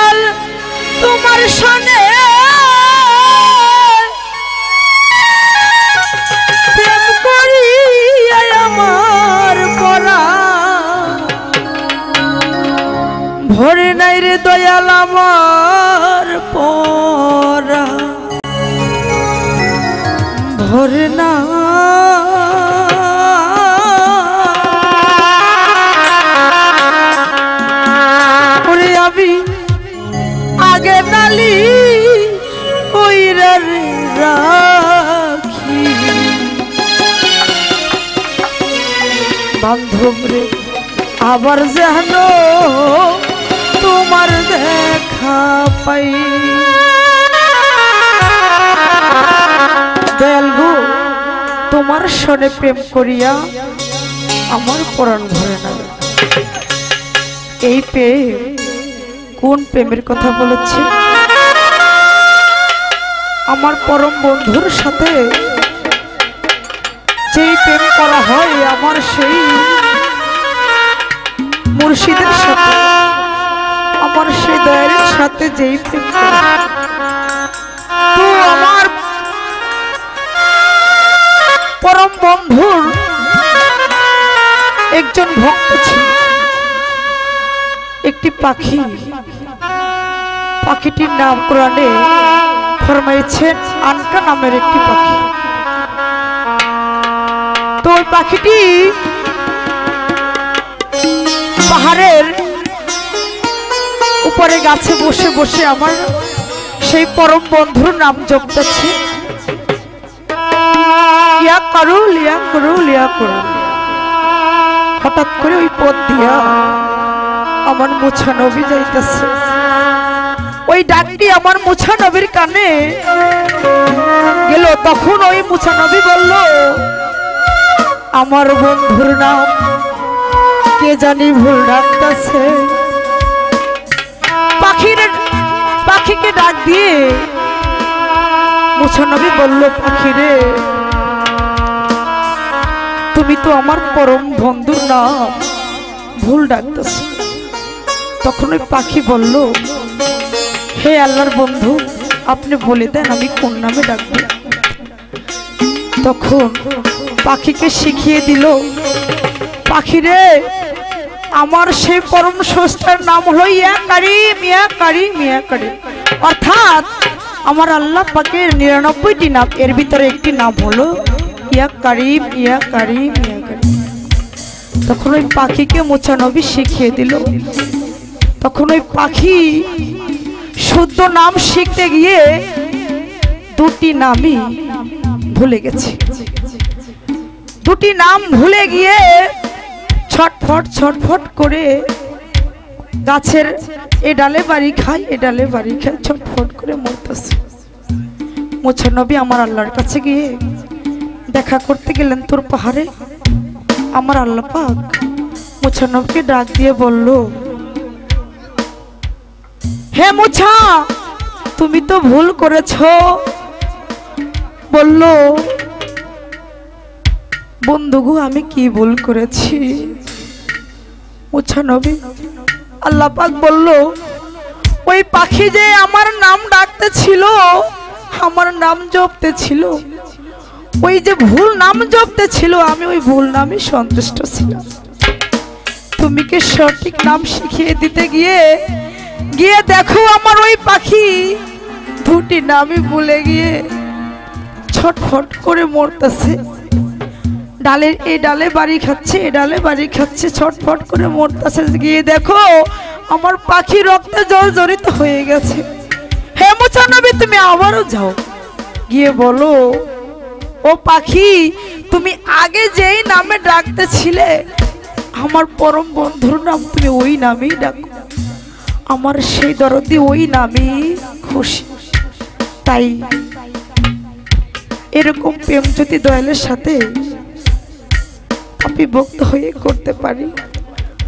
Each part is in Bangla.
দয়াল তোমার সনে প্রেম করি আমার পরা ভরে নাই রে দয়াল আমার পরা ভরে না ওরে আমি আগে নালি ওইরা রে রাখি বান্ধব রে আবার যেন তোমার দেখা পাই দয়াল গো তোমার সনে প্রেম করিয়া আমার পরাণ ভরে না এই প্রেম কোন প্রেমের কথা বলেছি আমার পরম বন্ধুর সাথে যেই প্রেম করা হয় আমার সেই মুর্শিদের সাথে আমার সেই দয়ালের সাথে যেই প্রেম করা তো আমার পরম বন্ধুর একজন ভক্ত ছিল একটি পাখি পাখিটির নাম কোরআনে ফরমাইছেন আনকা নামের একটি পাখি তো ওই পাখিটি পাহাড়ের উপরে গাছে বসে বসে আমার সেই পরম বন্ধুর নাম জপতেছে ইয়া করু লিয়া করু লিয়া করু হঠাৎ করে ওই পথ দিয়া আমার মুছা নবী যাইতেছে ওই ডাকটি আমার মুছা নবীর কানে গেল তখন ওই মুছা নবী বলল আমার বন্ধুর নাম কে জানি ভুল ডাকতেছে পাখিকে ডাক দিয়ে মুছা নবী বলল পাখি রে তুমি তো আমার পরম বন্ধুর নাম ভুল ডাকতেছ তখন ওই পাখি বলল হে আল্লাহর বন্ধু আপনি বলে দেন আমি কোন নামে ডাকবো তখন পাখিকে শিখিয়ে দিল পাখি রে আমার সেই পরম স্রষ্টার নাম হলো ইয়া কারিম ইয়া কারিম ইয়া কারিম অর্থাৎ আমার আল্লাহ পাকের 99টি নাম এর ভিতরে একটি নাম হলো ইয়া কারিম ইয়া কারিম ইয়া কারিম তখন ওই পাখিকে মুছা নবী শিখিয়ে দিল তখন ওই পাখি শুদ্ধ নাম শিখতে গিয়ে দুটি নামই ভুলে গেছে দুটি নাম ভুলে গিয়ে ছটফট ছটফট করে গাছের এ ডালে বাড়ি খায় এ ডালে বাড়ি খায় ছটফট করে মরতেছে মুছা নবী আমার আল্লাহর কাছে গিয়ে দেখা করতে গেলেন তোর পাহাড়ে আমার আল্লাহ পাক মুছা নবীকে ডাক দিয়ে বলল হে মুছা তুমি তো ভুল করেছো বলল বন্ধুগো আমি কি ভুল করেছি মুছা নবী আল্লাহ পাক বলল ওই পাখি যে আমার নাম ডাকতে ছিল আমার নাম জপতে ছিল ওই যে ভুল নাম জপতে ছিল আমি ওই ভুল নামে সন্তুষ্ট ছিলাম তুমি কি সঠিক নাম শিখিয়ে দিতে গিয়ে দেখো আমার ওই পাখি দুটি নামই ভুলে গিয়ে ছটফট করে মরতেছে ডালের এই ডালে বাড়ি খাচ্ছে এ ডালে বাড়ি খাচ্ছে ছটফট করে মরতেছে গিয়ে দেখো আমার পাখি রক্তে জর্জরিত হয়ে গেছে হে মুছা নবী তুমি আবারও যাও গিয়ে বলো ও পাখি তুমি আগে যেই নামে ডাকতেছিলে আমার পরম বন্ধুর নাম তুমি ওই নামেই ডাকো আমার সেই দরদি ওই নামেই খুশি তাই এরকম প্রেম যদি দয়ালের সাথে আমি ভক্ত হয়ে করতে পারি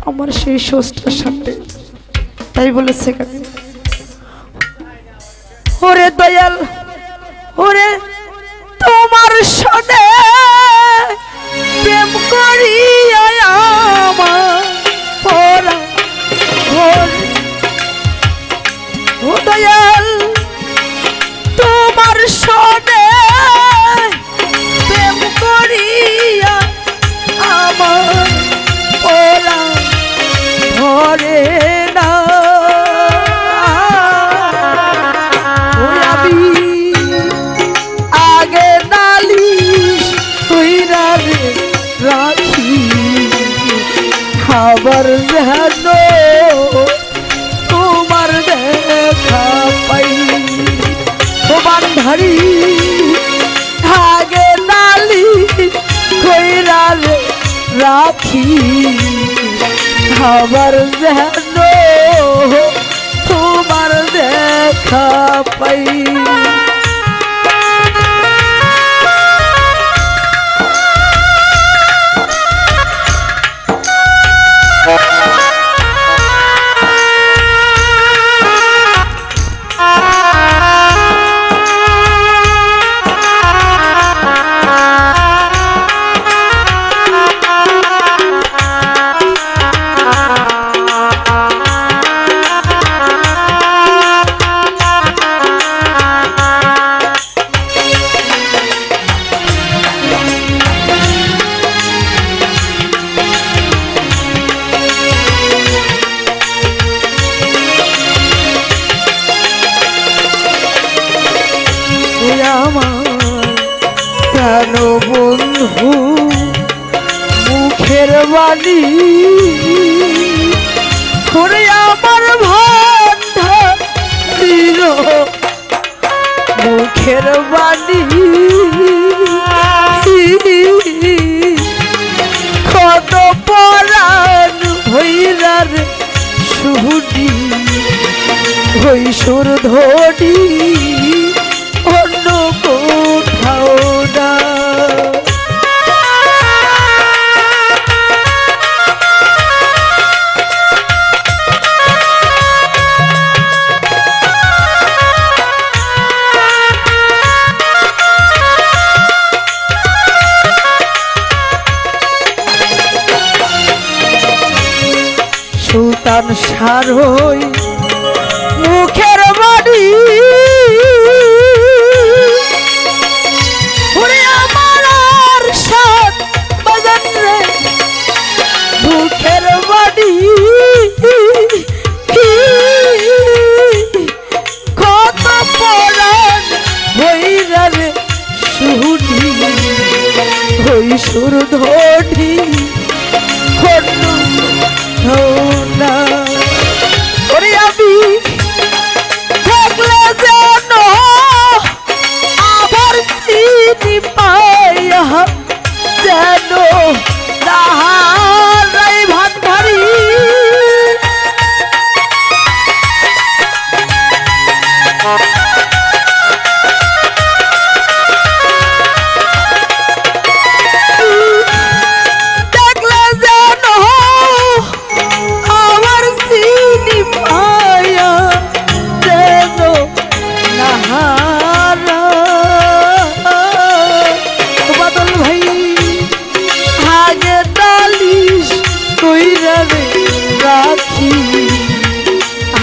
আমার সেই স্রষ্টার সাথে তাই বলেছে ওরে দয়াল ওরে তোমার সনে প্রেম করি আমার পরা দয়াল তোমার সনে প্রেম করিয়া আমার ওরা ধরে না আমি আগে নালিশ কইরা রে রাখি খাবার যেন তোমার দেখা পাই তোমার ধারি আগে নালিশ কইরা রে রাখি খাবার যেন তোমার দেখা পাই প্রাণ বন্ধু মুখের বাণী করে আমার ভান্ডার মুখের বাণী কত পরাণ হইরার শুনি হই সুর ধনি অন্য কোথাও না সুলতান সারই মুখের বাড়ি মুখের বাড়ি কত পরাণ হইরা রে শুনি হই সুর ধনি না ওরে আমি থাকলে যেন আবার চিনি পাইয়া যেন তাহারাই ভান্ডারি দেখলে যেন আমার চিনি পায়া যেন নাহারা বাদল ভাই আগে নালিশ কইরা রে রাখি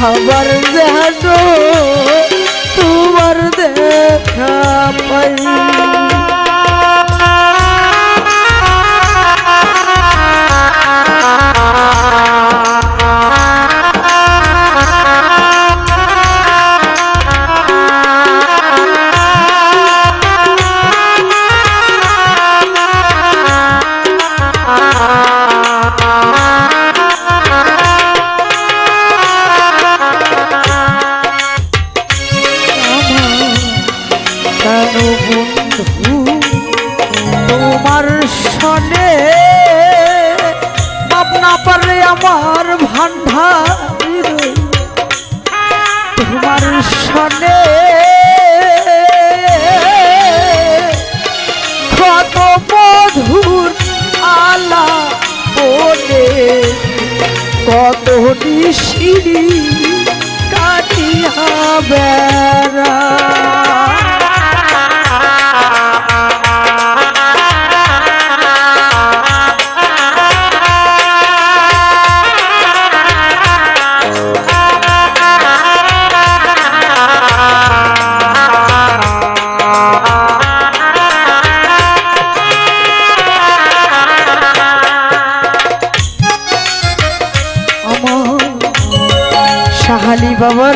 আবার যেন তোমার দেখা পাই বন্ধু তোমার সনে পাবনা পারে আমার ভান্ডার তোমার সনে কত মধুর আলা বলে কত নিশি কাটিয়া বেড়া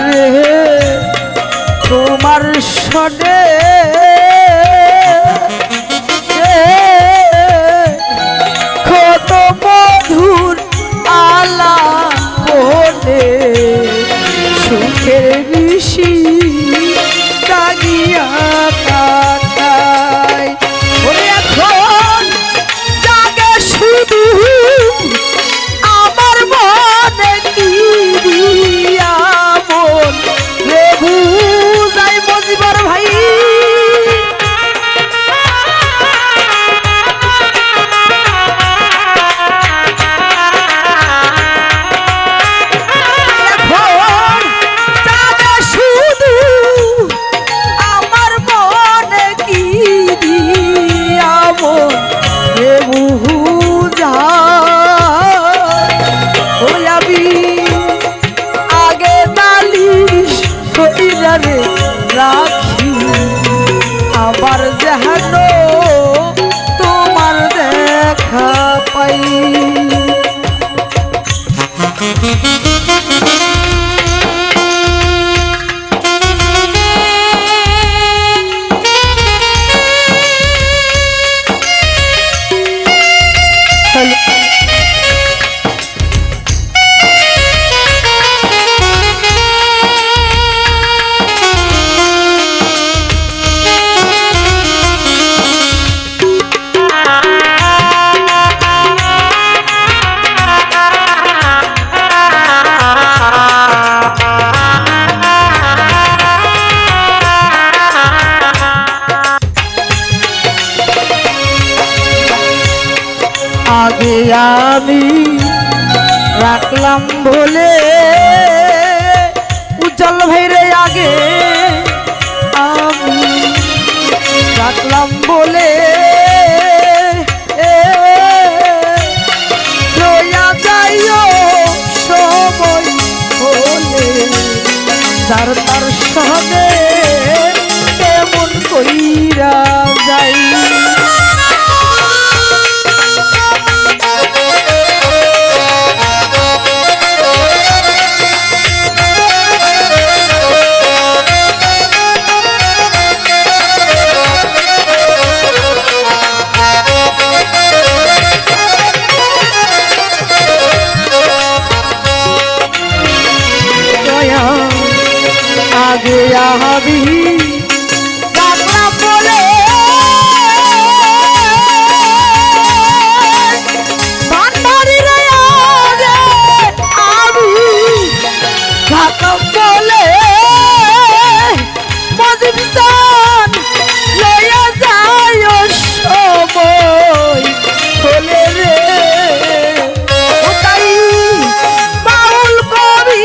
রে তোমার সনে কত মধুর আলা কোনে সুখের ঋষি জাগিয়া কাটায় ওরে এখন জাগে শুধু আমার মনে কি দিয়া মন রে বুঝাই মজিবর ভাই রাখি আবার যেন তোমার দেখা পাই আগে আমি রাখলাম বলে উজ্জ্বল ভাইরে আগে আমি রাখলাম বলে লইয়া যাইও সময় হলে যার তার সঙ্গে কেমন কইরা যাই আগে আবি রাখলা বলে ভান্ডারি রে আগে আবি রাখলা বলে মজিব জান লইয়া যায় সময় হলে রে ওটাই বাউল কবি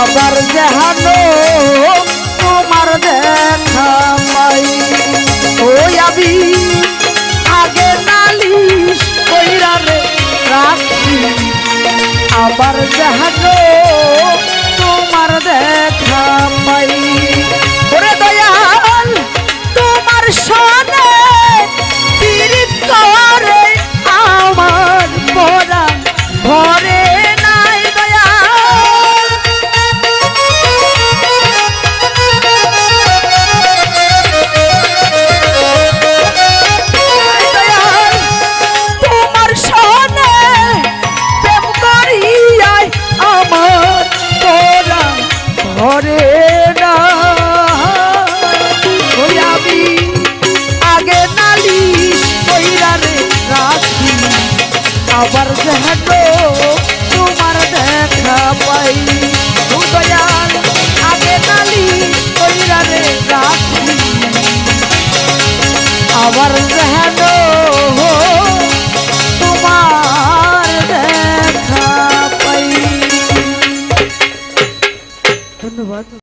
আবার জানো তোমার দেখা পাই ওই আমি আগে নালিশ কইরা রে রাখি আবার জানো তোমার দেখা পাই ওরে দয়াল তোমার সনে পীড়িত করে আমার পরাণ ভরে নাই দয়াল তোমার সনে প্রেম করিয়াই আমার পরাণ ভরে না আমি আগে নালিশ কইরা রে রাখি আবার যেন তোমার দেখা পাই দয়াল আগে নালিশ কইরা রে রাখি আবার যেন ধন্যবাদ।